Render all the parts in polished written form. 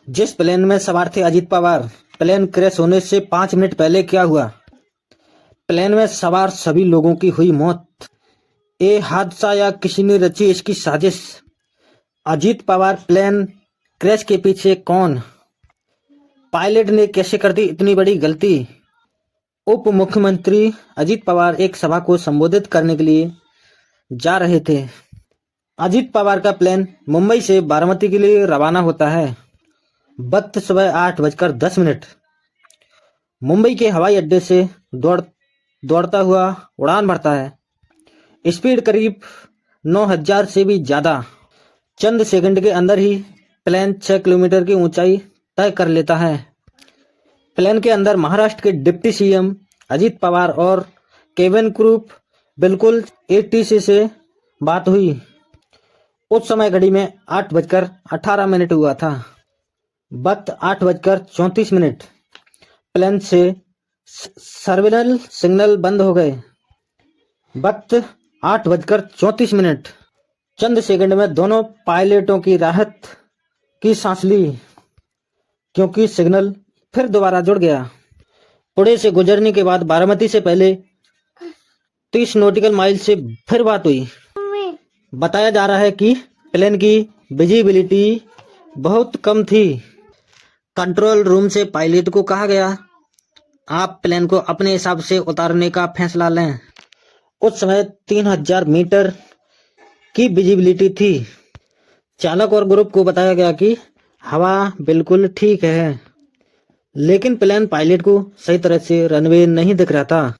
जिस प्लेन में सवार थे अजीत पवार, प्लेन क्रैश होने से 5 मिनट पहले क्या हुआ? प्लेन में सवार सभी लोगों की हुई मौत। ये हादसा या किसी ने रची इसकी साजिश? अजीत पवार प्लेन क्रैश के पीछे कौन? पायलट ने कैसे कर दी इतनी बड़ी गलती? उप मुख्यमंत्री अजीत पवार एक सभा को संबोधित करने के लिए जा रहे थे। अजीत पवार का प्लेन मुंबई से बारामती के लिए रवाना होता है। वक्त सुबह 8:10। मुंबई के हवाई अड्डे से दौड़ता हुआ उड़ान भरता है। स्पीड करीब 9000 से भी ज्यादा। चंद सेकंड के अंदर ही प्लेन 6 किलोमीटर की ऊंचाई तय कर लेता है। प्लेन के अंदर महाराष्ट्र के डिप्टी सीएम अजीत पवार और केबिन क्रू बिल्कुल एटीसी से बात हुई। उस समय घड़ी में 8:18 हुआ था। वक्त 8:34। प्लेन से सर्विलेंस सिग्नल बंद हो गए। वक्त 8:34। चंद सेकंड में दोनों पायलटों की राहत की सांस ली, क्योंकि सिग्नल फिर दोबारा जुड़ गया। पुणे से गुजरने के बाद बारामती से पहले 30 नॉटिकल माइल से फिर बात हुई। बताया जा रहा है कि प्लेन की विजिबिलिटी बहुत कम थी। कंट्रोल रूम से पायलट को कहा गया, आप प्लेन को अपने हिसाब से उतारने का फैसला लें। उस समय 3000 मीटर की विजिबिलिटी थी। चालक और ग्रुप को बताया गया कि हवा बिल्कुल ठीक है, लेकिन प्लेन पायलट को सही तरह से रनवे नहीं दिख रहा था।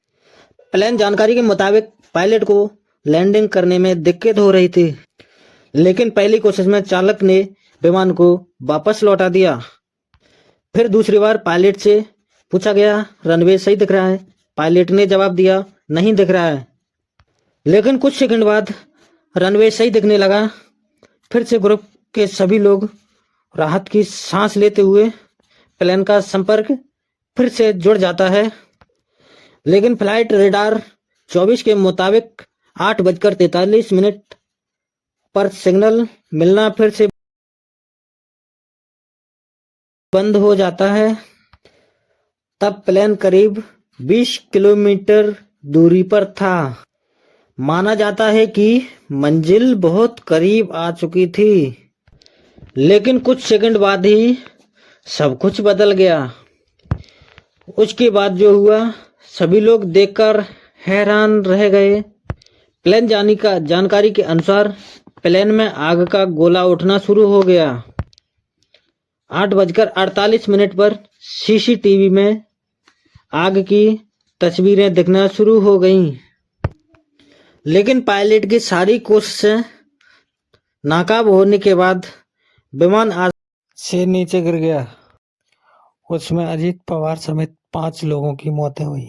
प्लेन जानकारी के मुताबिक पायलट को लैंडिंग करने में दिक्कत हो रही थी, लेकिन पहली कोशिश में चालक ने विमान को वापस लौटा दिया। फिर दूसरी बार पायलट से पूछा गया, रनवे सही दिख रहा है? पायलट ने जवाब दिया, नहीं दिख रहा है। लेकिन कुछ सेकंड बाद रनवे सही दिखने लगा। फिर से ग्रुप के सभी लोग राहत की सांस लेते हुए प्लेन का संपर्क फिर से जुड़ जाता है। लेकिन फ्लाइट रेडार 24 के मुताबिक 8:43 पर सिग्नल मिलना फिर से बंद हो जाता है। तब प्लेन करीब 20 किलोमीटर दूरी पर था। माना जाता है कि मंजिल बहुत करीब आ चुकी थी। लेकिन कुछ सेकंड बाद ही सब कुछ बदल गया। उसके बाद जो हुआ सभी लोग देखकर हैरान रह गए। प्लेन जानकारी के अनुसार प्लेन में आग का गोला उठना शुरू हो गया। 8:48 पर सीसीटीवी में आग की तस्वीरें दिखना शुरू हो गईं। लेकिन पायलट की सारी कोशिशें नाकाम होने के बाद विमान से नीचे गिर गया। उसमें अजीत पवार समेत 5 लोगों की मौतें हुई।